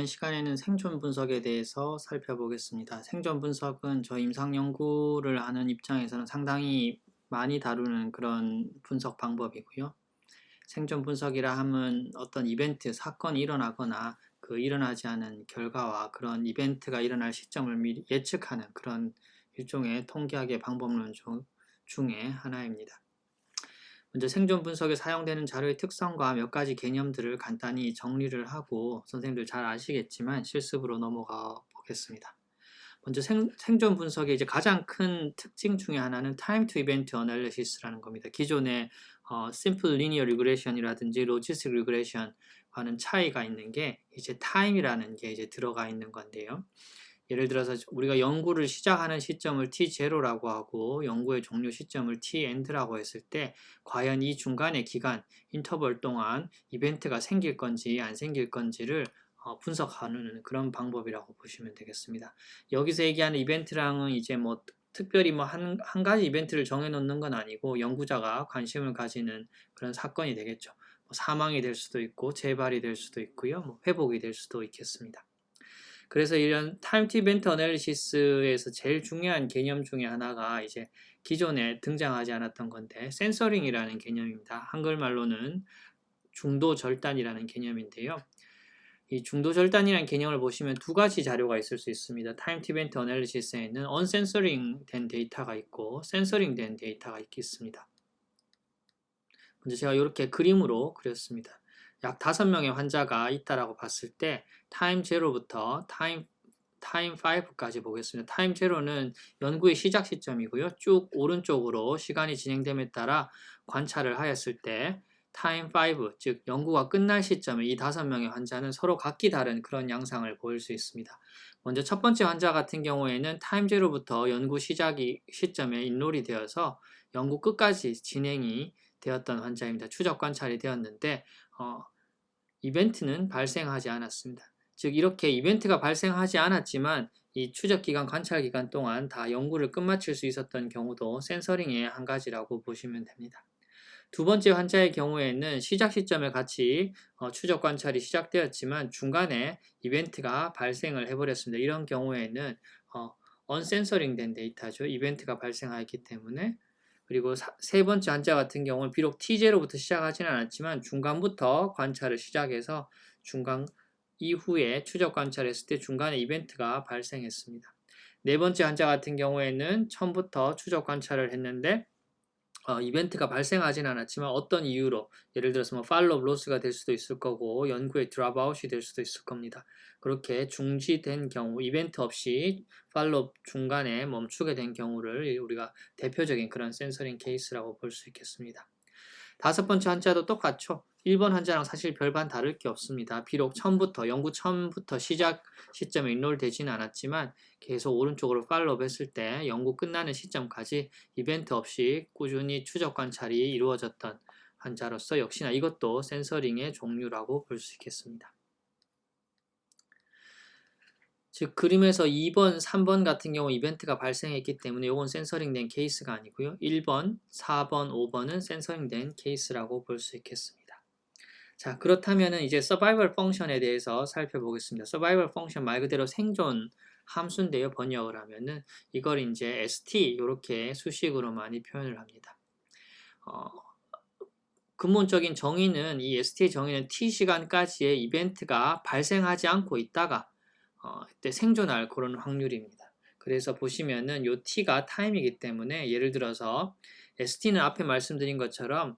이번 시간에는 생존 분석에 대해서 살펴보겠습니다. 생존 분석은 저 임상 연구를 하는 입장에서는 상당히 많이 다루는 그런 분석 방법이고요. 생존 분석이라 하면 어떤 이벤트, 사건이 일어나거나 그 일어나지 않은 결과와 그런 이벤트가 일어날 시점을 미리 예측하는 그런 일종의 통계학의 방법론 중에 하나입니다. 먼저 생존 분석에 사용되는 자료의 특성과 몇 가지 개념들을 간단히 정리를 하고 선생님들 잘 아시겠지만 실습으로 넘어가 보겠습니다. 먼저 생존 분석의 이제 가장 큰 특징 중에 하나는 time to event analysis라는 겁니다. 기존의 simple linear regression이라든지 logistic regression과는 차이가 있는 게 이제 time이라는 게 이제 들어가 있는 건데요. 예를 들어서 우리가 연구를 시작하는 시점을 T0라고 하고 연구의 종료 시점을 Tend라고 했을 때 과연 이 중간의 기간, 인터벌 동안 이벤트가 생길 건지 안 생길 건지를 분석하는 그런 방법이라고 보시면 되겠습니다. 여기서 얘기하는 이벤트랑은 이제 뭐 특별히 뭐 한 가지 이벤트를 정해놓는 건 아니고 연구자가 관심을 가지는 그런 사건이 되겠죠. 뭐 사망이 될 수도 있고 재발이 될 수도 있고요. 뭐 회복이 될 수도 있겠습니다. 그래서 이런 타임 투 이벤트 어널리시스에서 제일 중요한 개념 중에 하나가 이제 기존에 등장하지 않았던 건데 센서링이라는 개념입니다. 한글말로는 중도 절단이라는 개념인데요. 이 중도 절단이라는 개념을 보시면 두 가지 자료가 있을 수 있습니다. 타임 투 이벤트 어널리시스에는 언센서링 된 데이터가 있고 센서링 된 데이터가 있겠습니다. 먼저 제가 이렇게 그림으로 그렸습니다. 약 5명의 환자가 있다라고 봤을 때 타임 0부터 타임 5까지 보겠습니다. 타임 0는 연구의 시작 시점이고요. 쭉 오른쪽으로 시간이 진행됨에 따라 관찰을 하였을 때 타임 5, 즉 연구가 끝날 시점에 이 5명의 환자는 서로 각기 다른 그런 양상을 보일 수 있습니다. 먼저 첫 번째 환자 같은 경우에는 타임 0부터 연구 시점에 인롤이 되어서 연구 끝까지 진행이 되었던 환자입니다. 추적 관찰이 되었는데 이벤트는 발생하지 않았습니다. 즉 이렇게 이벤트가 발생하지 않았지만 이 추적 기간, 관찰 기간 동안 다 연구를 끝마칠 수 있었던 경우도 센서링의 한 가지라고 보시면 됩니다. 두 번째 환자의 경우에는 시작 시점에 같이 추적 관찰이 시작되었지만 중간에 이벤트가 발생을 해버렸습니다. 이런 경우에는 언센서링 된 데이터죠. 이벤트가 발생하였기 때문에. 그리고 세 번째 환자 같은 경우는 비록 T0부터 시작하지는 않았지만 중간부터 관찰을 시작해서 중간 이후에 추적 관찰했을 때 중간에 이벤트가 발생했습니다. 네 번째 환자 같은 경우에는 처음부터 추적 관찰을 했는데 이벤트가 발생하진 않았지만 어떤 이유로 예를 들어서 뭐 팔로업 로스가 될 수도 있을 거고 연구의 드랍아웃이 될 수도 있을 겁니다. 그렇게 중지된 경우 이벤트 없이 팔로업 중간에 멈추게 된 경우를 우리가 대표적인 그런 센서링 케이스라고 볼 수 있겠습니다. 다섯 번째 환자도 똑같죠. 1번 환자랑 사실 별반 다를 게 없습니다. 비록 연구 처음부터 시작 시점에 인롤되지는 않았지만 계속 오른쪽으로 팔로업 했을 때 연구 끝나는 시점까지 이벤트 없이 꾸준히 추적 관찰이 이루어졌던 환자로서 역시나 이것도 센서링의 종류라고 볼 수 있겠습니다. 즉 그림에서 2번, 3번 같은 경우 이벤트가 발생했기 때문에 이건 센서링된 케이스가 아니고요. 1번, 4번, 5번은 센서링된 케이스라고 볼 수 있겠습니다. 자, 그렇다면 이제 서바이벌 펑션에 대해서 살펴보겠습니다. 서바이벌 펑션 말 그대로 생존 함수인데요. 번역을 하면은 이걸 이제 ST 이렇게 수식으로 많이 표현을 합니다. 근본적인 정의는 이 ST의 정의는 T 시간까지의 이벤트가 발생하지 않고 있다가 이때 생존할 그런 확률입니다. 그래서 보시면은 요 t가 타임이기 때문에 예를 들어서 st는 앞에 말씀드린 것처럼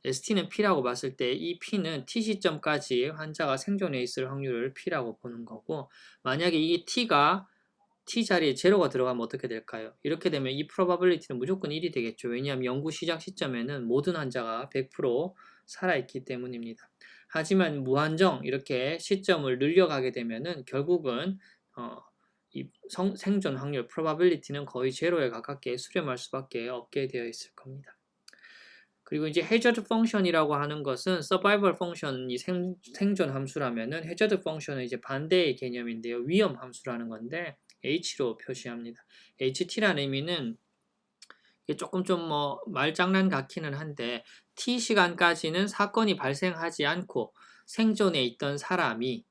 st는 p라고 봤을 때 이 p는 t 시점까지 환자가 생존해 있을 확률을 p라고 보는 거고 만약에 이 t가 t 자리에 제로가 들어가면 어떻게 될까요? 이렇게 되면 이 probability는 무조건 1이 되겠죠. 왜냐하면 연구 시작 시점에는 모든 환자가 100% 살아있기 때문입니다. 하지만 무한정 이렇게 시점을 늘려가게 되면은 결국은 이 생존 확률 probability는 거의 제로에 가깝게 수렴할 수밖에 없게 되어 있을 겁니다. 그리고 이제 hazard function이라고 하는 것은 survival function이 생존 함수라면은 hazard function은 이제 반대의 개념인데요. 위험 함수라는 건데 H로 표시합니다. HT라는 의미는 이게 조금 좀 뭐 말장난 같기는 한데 T 시간까지는 사건이 발생하지 않고 생존해 있던 사람이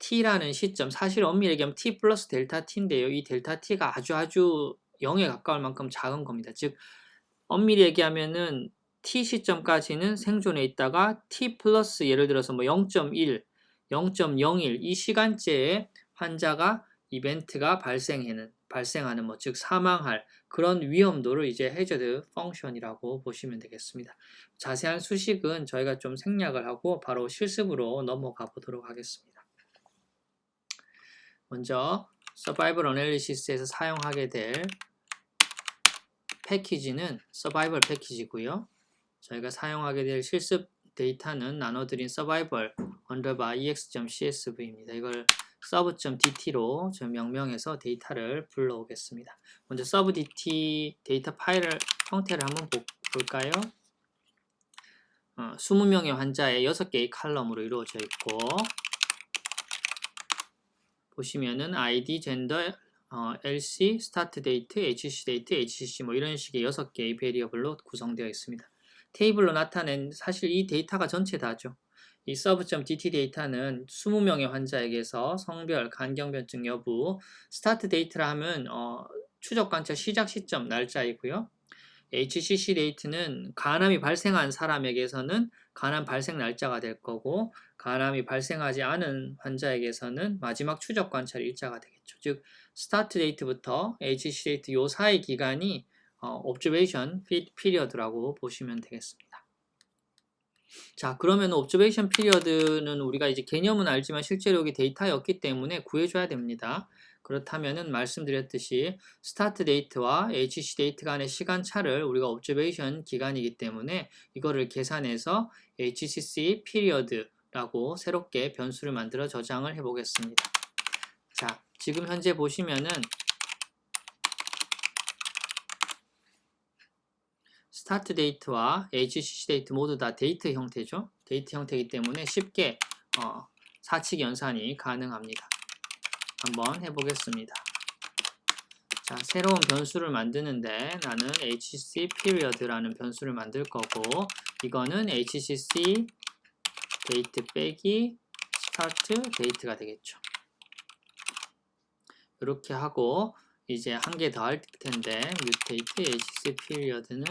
t라는 시점, 사실 엄밀히 얘기하면 t 플러스 델타 t인데요. 이 델타 t가 아주 0에 가까울 만큼 작은 겁니다. 즉 엄밀히 얘기하면은 t 시점까지는 생존해 있다가 t 플러스 예를 들어서 뭐 0.1, 0.01 이 시간대에 환자가 이벤트가 발생하는 뭐 즉 사망할 그런 위험도를 이제 해저드 펑션이라고 보시면 되겠습니다. 자세한 수식은 저희가 좀 생략을 하고 바로 실습으로 넘어가 보도록 하겠습니다. 먼저 서바이벌 어널리시스에서 사용하게 될 패키지는 서바이벌 패키지고요. 저희가 사용하게 될 실습 데이터는 나눠드린 서바이벌 ex.csv입니다. 이걸 sub.dt로 명명해서 데이터를 불러오겠습니다. 먼저 sub.dt 데이터 파일 형태를 한번 볼까요? 20명의 환자의 6개의 칼럼으로 이루어져 있고 보시면은 ID, 젠더, LC, 스타트 데이트, HC 데이트, HCC 뭐 이런 식의 6개의 베리어블로 구성되어 있습니다. 테이블로 나타낸 사실 이 데이터가 전체 다죠. 이 sub.dt 데이터는 20명의 환자에게서 성별, 간경변증 여부, 스타트 데이트라 하면 추적 관찰 시작 시점 날짜이고요. HCC 데이트는 간암이 발생한 사람에게서는 간암 발생 날짜가 될 거고 간암이 발생하지 않은 환자에게서는 마지막 추적 관찰 일자가 되겠죠. 즉 스타트 데이트부터 HCC 데이트 요 사이 기간이 observation period라고 보시면 되겠습니다. 자, 그러면 observation period는 우리가 이제 개념은 알지만 실제로 여기 데이터였기 때문에 구해줘야 됩니다. 그렇다면은 말씀드렸듯이 스타트 데이트와 HC 데이트 간의 시간차를 우리가 observation 기간이기 때문에 이거를 계산해서 HCC period라고 새롭게 변수를 만들어 저장을 해 보겠습니다. 자, 지금 현재 보시면은 스타트 데이트와 HCC 데이트 모두 다 데이트 형태죠. 데이트 형태이기 때문에 쉽게 사칙 연산이 가능합니다. 한번 해보겠습니다. 자, 새로운 변수를 만드는데 나는 HCC period라는 변수를 만들 거고 이거는 HCC 데이트 빼기 스타트 데이트가 되겠죠. 이렇게 하고 이제 한 개 더 할 텐데 mutate HCC period는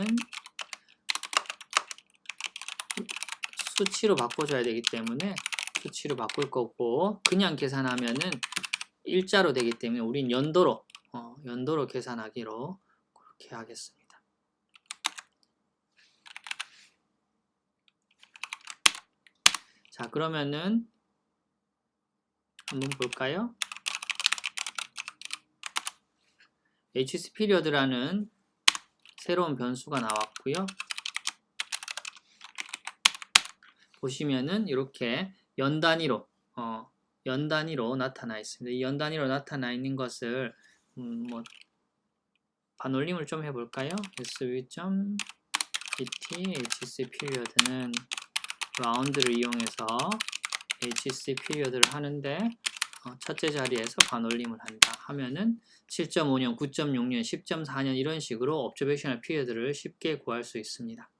수치로 바꿔줘야 되기 때문에 수치로 바꿀 거고 그냥 계산하면은 일자로 되기 때문에 우린 연도로 계산하기로 그렇게 하겠습니다. 자, 그러면은 한번 볼까요? HC period라는 새로운 변수가 나왔고요. 보시면은 이렇게 연 단위로 나타나 있습니다. 이 연 단위로 나타나 있는 것을 뭐 반올림을 좀 해볼까요? sv.dt hc period는 라운드를 이용해서 hc period를 하는데 첫째 자리에서 반올림을 한다 하면은 7.5년, 9.6년, 10.4년 이런 식으로 observational period를 쉽게 구할 수 있습니다.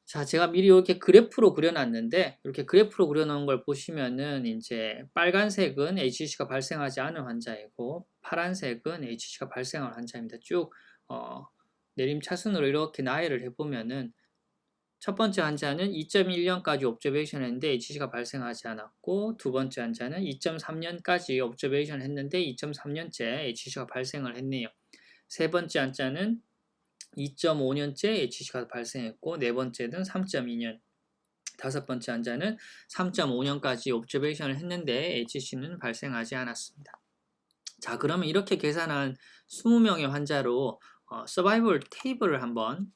자, 제가 미리 이렇게 그래프로 그려놨는데 이렇게 그래프로 그려놓은 걸 보시면은 이제 빨간색은 HCC가 발생하지 않은 환자이고 파란색은 HCC가 발생한 환자입니다. 쭉 내림차순으로 이렇게 나열을 해보면은 첫 번째 환자는 2.1년까지 옵저베이션 했는데 HCC가 발생하지 않았고 두 번째 환자는 2.3년까지 옵저베이션 했는데 2.3년째 HCC가 발생을 했네요. 세 번째 환자는 2.5년째 HCC가 발생했고 네 번째는 3.2년 다섯 번째 환자는 3.5년까지 옵저베이션을 했는데 HCC는 발생하지 않았습니다. 자, 그러면 이렇게 계산한 20명의 환자로 서바이벌 테이블을 한번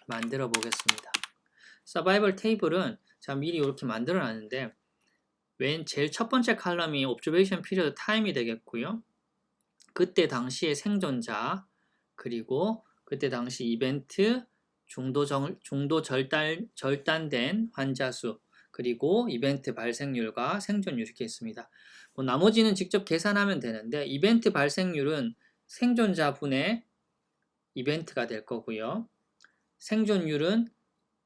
만들어 보겠습니다. 서바이벌 테이블은 자 미리 이렇게 만들어 놨는데 맨 제일 첫 번째 칼럼이 observation period time이 되겠고요. 그때 당시의 생존자 그리고 그때 당시 이벤트 중도 절단된 환자 수 그리고 이벤트 발생률과 생존율 이렇게 있습니다. 뭐 나머지는 직접 계산하면 되는데 이벤트 발생률은 생존자분의 이벤트가 될 거고요. 생존율은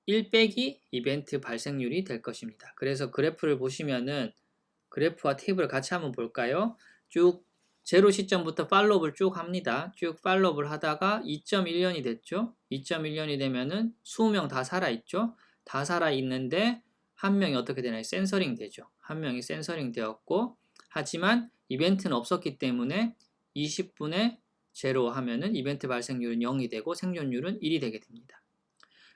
1 빼기 이벤트 발생률이 될 것입니다. 그래서 그래프를 보시면은 그래프와 테이블을 같이 한번 볼까요? 쭉 제로 시점부터 팔로우를 쭉 합니다. 쭉 팔로우를 하다가 2.1년이 됐죠. 2.1년이 되면은 20명 다 살아있죠. 다 살아있는데 한 명이 어떻게 되나요? 센서링 되죠. 한 명이 센서링 되었고, 하지만 이벤트는 없었기 때문에 20분의 제로 하면은 이벤트 발생률은 0이 되고 생존율은 1이 되게 됩니다.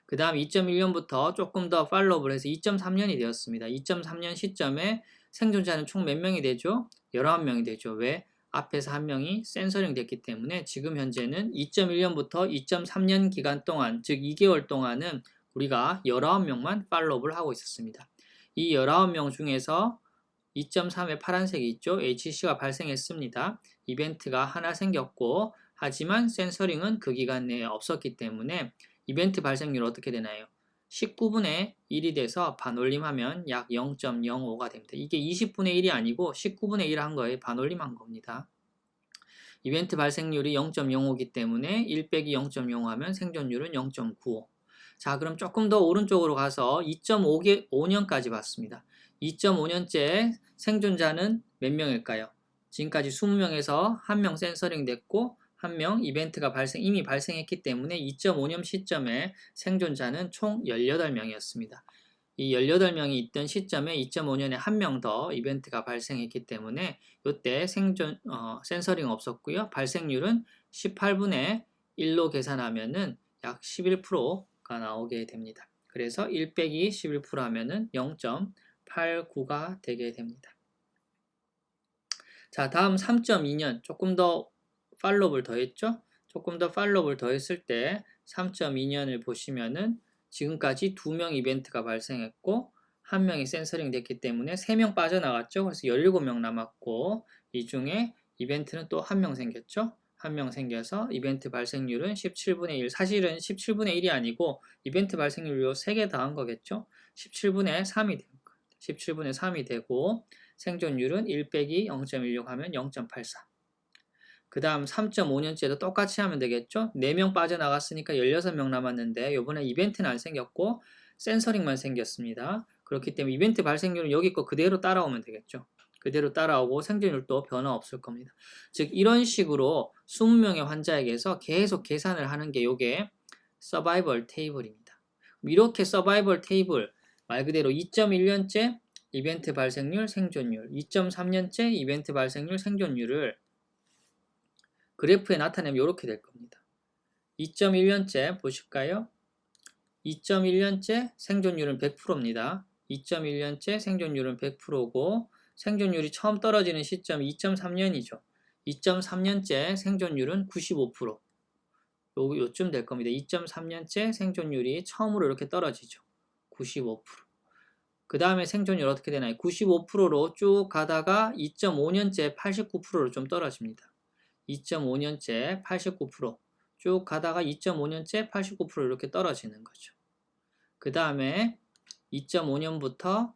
그 다음 2.1년부터 조금 더 팔로우를 해서 2.3년이 되었습니다. 2.3년 시점에 생존자는 총 몇 명이 되죠? 19명이 되죠. 왜? 앞에서 한 명이 센서링 됐기 때문에 지금 현재는 2.1년부터 2.3년 기간 동안, 즉 2개월 동안은 우리가 19명만 팔로우를 하고 있었습니다. 이 19명 중에서 2.3의 파란색이 있죠. HC가 발생했습니다. 이벤트가 하나 생겼고, 하지만 센서링은 그 기간 내에 없었기 때문에 이벤트 발생률 어떻게 되나요? 19분의 1이 돼서 반올림하면 약 0.05가 됩니다. 이게 20분의 1이 아니고 19분의 1 한 거에 반올림한 겁니다. 이벤트 발생률이 0.05이기 때문에 1 빼기 0.05 하면 생존율은 0.95. 자, 그럼 조금 더 오른쪽으로 가서 2.5년까지 봤습니다. 2.5년째 생존자는 몇 명일까요? 지금까지 20명에서 1명 센서링 됐고 1명 이벤트가 이미 발생했기 때문에 2.5년 시점에 생존자는 총 18명이었습니다. 이 18명이 있던 시점에 2.5년에 1명 더 이벤트가 발생했기 때문에 이때 센서링 없었고요. 발생률은 18분의 1로 계산하면은 약 11%가 나오게 됩니다. 그래서 1 빼기 11% 하면은 0.89가 되게 됩니다. 자, 다음 3.2년 조금 더 팔로우를 더했죠? 조금 더 팔로우를 더했을 때 3.2년을 보시면은 지금까지 2명 이벤트가 발생했고 1명이 센서링 됐기 때문에 3명 빠져나갔죠. 그래서 17명 남았고 이 중에 이벤트는 또 1명 생겼죠. 1명 생겨서 이벤트 발생률은 17분의 1. 사실은 17분의 1이 아니고 이벤트 발생률 요 3개 더한 거겠죠. 17분의 3이 되는 거예요. 17분의 3이 되고 생존율은 1 빼기 0.16 하면 0.84. 그 다음 3.5년째도 똑같이 하면 되겠죠? 4명 빠져나갔으니까 16명 남았는데 이번에 이벤트는 안 생겼고 센서링만 생겼습니다. 그렇기 때문에 이벤트 발생률은 여기 거 그대로 따라오면 되겠죠. 그대로 따라오고 생존율도 변화 없을 겁니다. 즉 이런 식으로 20명의 환자에게서 계속 계산을 하는 게 이게 서바이벌 테이블입니다. 이렇게 서바이벌 테이블 말 그대로 2.1년째 이벤트 발생률, 생존율, 2.3년째 이벤트 발생률, 생존율을 그래프에 나타내면 이렇게 될 겁니다. 2.1년째 보실까요? 2.1년째 생존율은 100%입니다. 2.1년째 생존율은 100%고 생존율이 처음 떨어지는 시점이 2.3년이죠. 2.3년째 생존율은 95%. 요쯤 될 겁니다. 2.3년째 생존율이 처음으로 이렇게 떨어지죠. 95%. 그 다음에 생존율 어떻게 되나요? 95%로 쭉 가다가 2.5년째 89%로 좀 떨어집니다. 2.5년째 89%, 쭉 가다가 2.5년째 89% 이렇게 떨어지는 거죠. 그 다음에 2.5년부터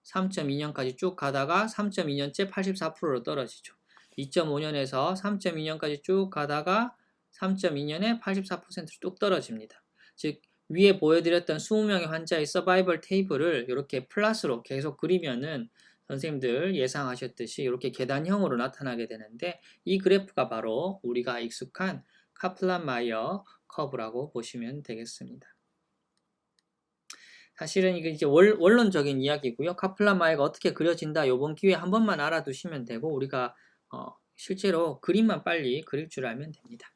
3.2년까지 쭉 가다가 3.2년째 84%로 떨어지죠. 2.5년에서 3.2년까지 쭉 가다가 3.2년에 84%로 뚝 떨어집니다. 즉 위에 보여드렸던 20명의 환자의 서바이벌 테이블을 이렇게 플러스로 계속 그리면은 선생님들 예상하셨듯이 이렇게 계단형으로 나타나게 되는데 이 그래프가 바로 우리가 익숙한 카플란-마이어 커브라고 보시면 되겠습니다. 사실은 이게 이제 원론적인 이야기고요. 카플란-마이어가 어떻게 그려진다 이번 기회에 한 번만 알아두시면 되고 우리가 실제로 그림만 빨리 그릴 줄 알면 됩니다.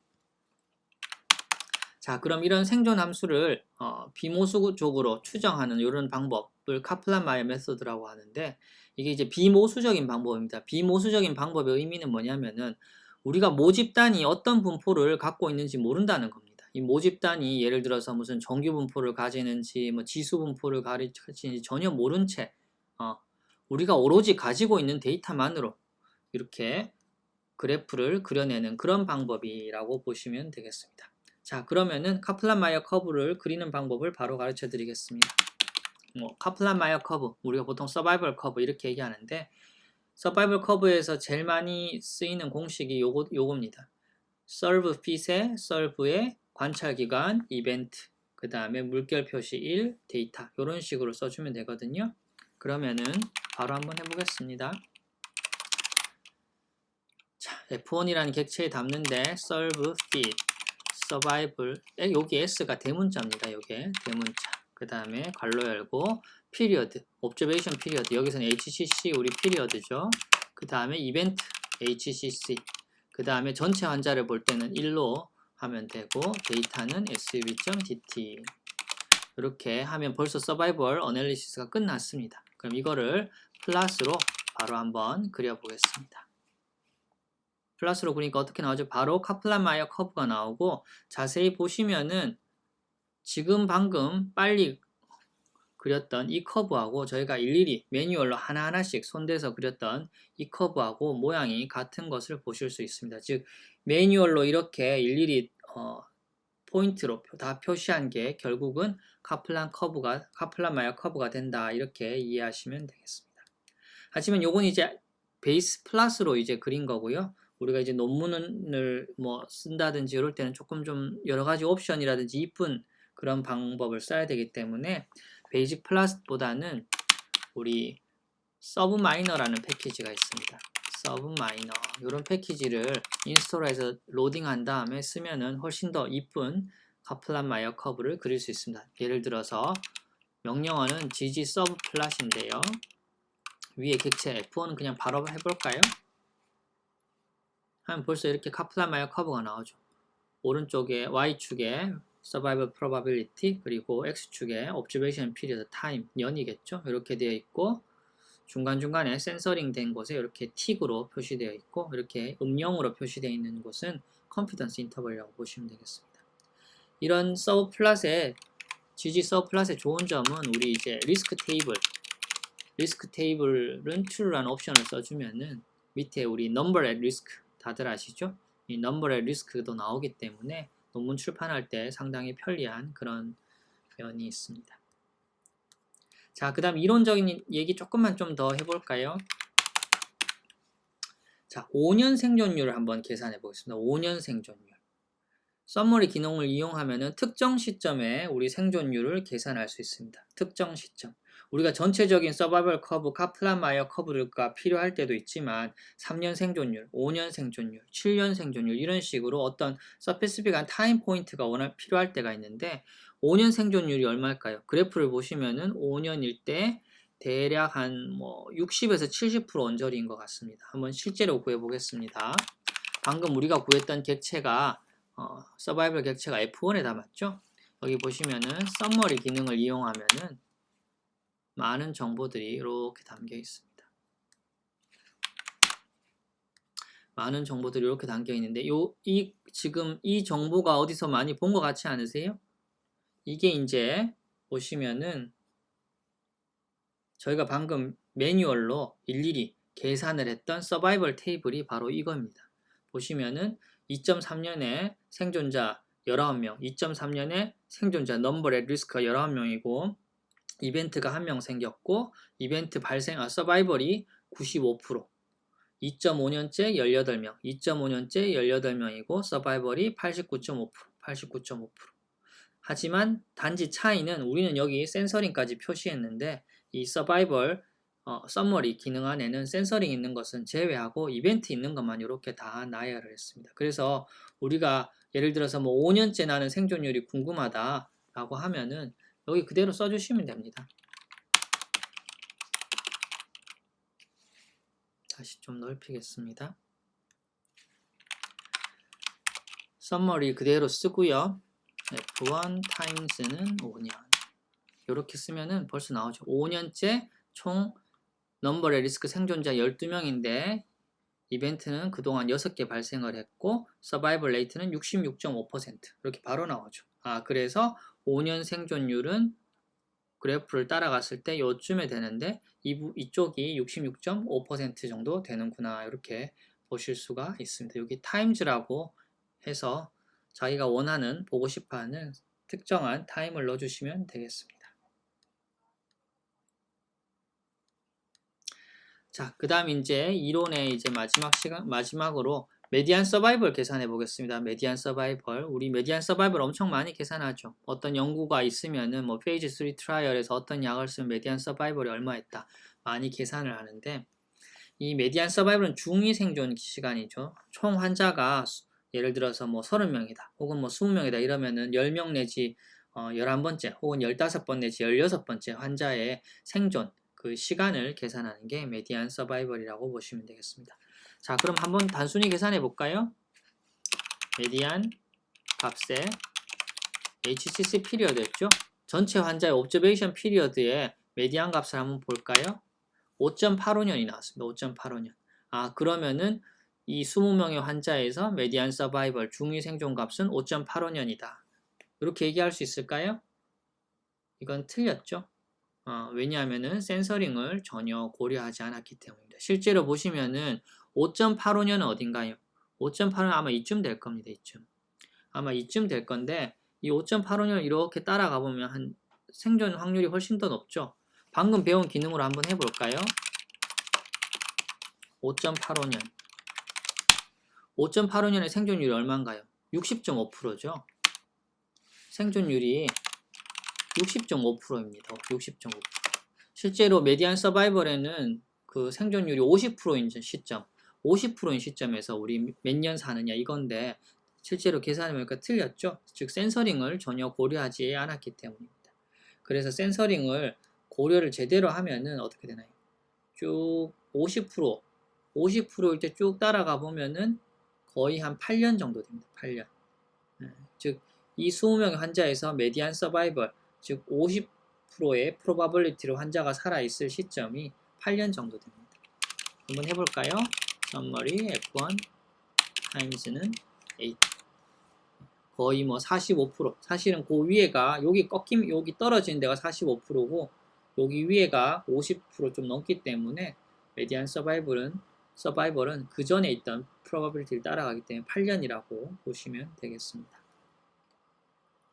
자, 그럼 이런 생존 함수를 비모수적으로 추정하는 이런 방법을 카플란-마이어 메소드라고 하는데 이게 이제 비모수적인 방법입니다. 비모수적인 방법의 의미는 뭐냐면은 우리가 모집단이 어떤 분포를 갖고 있는지 모른다는 겁니다. 이 모집단이 예를 들어서 무슨 정규 분포를 가지는지 뭐 지수 분포를 가지는지 전혀 모른 채 우리가 오로지 가지고 있는 데이터만으로 이렇게 그래프를 그려내는 그런 방법이라고 보시면 되겠습니다. 자, 그러면은 카플란-마이어 커브를 그리는 방법을 바로 가르쳐 드리겠습니다. 카플란-마이어 커브, 우리가 보통 서바이벌 커브 이렇게 얘기하는데 서바이벌 커브에서 제일 많이 쓰이는 공식이 요겁니다. solve fit의 solve의 관찰 기간, 이벤트, 그 다음에 물결 표시 1, 데이터 이런 식으로 써주면 되거든요. 그러면은 바로 한번 해보겠습니다. 자, F1이라는 객체에 담는데 serve, feed, survival, 여기 S가 대문자입니다. 요게 대문자. 그 다음에 괄호 열고 period, observation period, 여기서는 HCC 우리 period죠. 그 다음에 event HCC, 그 다음에 전체 환자를 볼 때는 1로 하면 되고 데이터는 sv.dt. 이렇게 하면 벌써 서바이벌 어널리시스가 끝났습니다. 그럼 이거를 플러스로 바로 한번 그려보겠습니다. 플러스로 그리니까 어떻게 나오죠? 바로 카플란-마이어 커브가 나오고, 자세히 보시면은 지금 방금 빨리 그렸던 이 커브하고 저희가 일일이 매뉴얼로 하나하나씩 손대서 그렸던 이 커브하고 모양이 같은 것을 보실 수 있습니다. 즉 매뉴얼로 이렇게 일일이 포인트로 다 표시한 게 결국은 카플란-마이어 커브가 된다, 이렇게 이해하시면 되겠습니다. 하지만 요건 이제 베이스 플러스로 이제 그린 거고요. 우리가 이제 논문을 뭐 쓴다든지 이럴 때는 조금 좀 여러 가지 옵션이라든지 이쁜 그런 방법을 써야 되기 때문에 베이직 플러스보다는 우리 서브 마이너라는 패키지가 있습니다. 서브 마이너, 이런 패키지를 인스톨해서 로딩한 다음에 쓰면은 훨씬 더 이쁜 카플란-마이어 커브를 그릴 수 있습니다. 예를 들어서 명령어는 gg 서브 플랫인데요. 위에 객체 F1은 그냥 바로 해볼까요? 하면 벌써 이렇게 카플란-마이어 커브가 나오죠. 오른쪽에 Y축에 Survival Probability, 그리고 X축에 Observation Period Time, 년이겠죠. 이렇게 되어 있고, 중간중간에 센서링 된 곳에 이렇게 틱으로 표시되어 있고, 이렇게 음영으로 표시되어 있는 곳은 Confidence Interval이라고 보시면 되겠습니다. 이런 서브 플랫의 GG 서브 플랫의 좋은 점은 우리 이제 리스크 테이블은 true라는 옵션을 써주면은 밑에 우리 number at risk 다들 아시죠? 이 number at risk도 나오기 때문에 논문 출판할 때 상당히 편리한 그런 면이 있습니다. 자, 그 다음 이론적인 얘기 조금만 좀 더 해볼까요? 자, 5년 생존율을 한번 계산해 보겠습니다. 5년 생존율. 서머리 기능을 이용하면은 특정 시점에 우리 생존율을 계산할 수 있습니다. 특정 시점. 우리가 전체적인 서바이벌 커브, 카플란-마이어 커브가 필요할 때도 있지만 3년 생존율, 5년 생존율, 7년 생존율, 이런 식으로 어떤 스페시픽한 타임 포인트가 워낙 필요할 때가 있는데, 5년 생존율이 얼마일까요? 그래프를 보시면은 5년일 때 대략 한 뭐 60에서 70% 언저리인 것 같습니다. 한번 실제로 구해 보겠습니다. 방금 우리가 구했던 객체가 서바이벌 객체가 F1에 담았죠. 여기 보시면은 서머리 기능을 이용하면은 많은 정보들이 이렇게 담겨 있습니다. 많은 정보들이 이렇게 담겨 있는데, 지금 이 정보가 어디서 많이 본 것 같지 않으세요? 이게 이제 보시면은 저희가 방금 매뉴얼로 일일이 계산을 했던 서바이벌 테이블이 바로 이겁니다. 보시면은 2.3년에 생존자 19명, 2.3년에 생존자 넘버 앳 리스크가 19명이고, 이벤트가 1명 생겼고, 이벤트 서바이벌이 95%, 2.5년째 18명, 2.5년째 18명이고, 서바이벌이 89.5%, 89.5%. 하지만 단지 차이는 우리는 여기 센서링까지 표시했는데, 이 서바이벌 서머리 기능 안에는 센서링 있는 것은 제외하고 이벤트 있는 것만 이렇게 다 나열을 했습니다. 그래서 우리가 예를 들어서 뭐 5년째 나는 생존율이 궁금하다 라고 하면은 여기 그대로 써주시면 됩니다. 다시 좀 넓히겠습니다. 서머리 그대로 쓰고요. F1 times는 5년. 이렇게 쓰면은 벌써 나오죠. 5년째 총 넘버 앳 리스크 생존자 12명인데 이벤트는 그동안 6개 발생을 했고, 서바이벌 레이트는 66.5%, 이렇게 바로 나오죠. 그래서 5년 생존율은 그래프를 따라갔을 때 요쯤에 되는데 이쪽이 66.5% 정도 되는구나, 이렇게 보실 수가 있습니다. 여기 times라고 해서 자기가 원하는, 보고 싶어하는 특정한 타임을 넣어주시면 되겠습니다. 자, 그 다음 이제 이론의 이제 마지막으로 메디안 서바이벌 계산해 보겠습니다. 메디안 서바이벌. 우리 메디안 서바이벌 엄청 많이 계산하죠. 어떤 연구가 있으면은 뭐 페이지 3 트라이얼에서 어떤 약을 쓰면 메디안 서바이벌이 얼마였다. 많이 계산을 하는데 이 메디안 서바이벌은 중위 생존 시간이죠. 총 환자가 예를 들어서 뭐 30명이다. 혹은 뭐 20명이다. 이러면은 10명 내지 11번째 혹은 15번 내지 16번째 환자의 생존 그 시간을 계산하는 게 메디안 서바이벌이라고 보시면 되겠습니다. 자, 그럼 한번 단순히 계산해 볼까요? 메디안 값에 HCC 피리어드였죠? 전체 환자의 옵저베이션 피리어드의 메디안 값을 한번 볼까요? 5.85년이 나왔습니다. 5.85년. 아, 그러면은 이 20명의 환자에서 메디안 서바이벌 중위 생존 값은 5.85년이다. 이렇게 얘기할 수 있을까요? 이건 틀렸죠? 왜냐하면은 센서링을 전혀 고려하지 않았기 때문입니다. 실제로 보시면은 5.85년은 어딘가요? 5.85년 아마 이쯤 될 겁니다. 이쯤. 아마 이쯤 될 건데 이 5.85년을 이렇게 따라가 보면 한 생존 확률이 훨씬 더 높죠. 방금 배운 기능으로 한번 해볼까요? 5.85년. 5.85년의 생존율이 얼마인가요? 60.5%죠. 생존율이 60.5%입니다. 60.5%. 실제로 메디안 서바이벌에는 그 생존율이 50%인 시점, 50%인 시점에서 우리 몇 년 사느냐 이건데 실제로 계산해보니까 틀렸죠. 즉 센서링을 전혀 고려하지 않았기 때문입니다. 그래서 센서링을 고려를 제대로 하면은 어떻게 되나요? 쭉 50%일 때 쭉 따라가 보면은 거의 한 8년 정도 됩니다. 8년. 즉 이 20명의 환자에서 메디안 서바이벌, 즉 50%의 프로바빌리티로 환자가 살아있을 시점이 8년 정도 됩니다. 한번 해볼까요? summary F1 times는 8. 거의 뭐 45%. 사실은 그 위에가 여기 꺾임, 여기 떨어지는 데가 45%고 여기 위에가 50% 좀 넘기 때문에 메디안 서바이벌은 그 전에 있던 프로바빌리티를 따라가기 때문에 8년이라고 보시면 되겠습니다.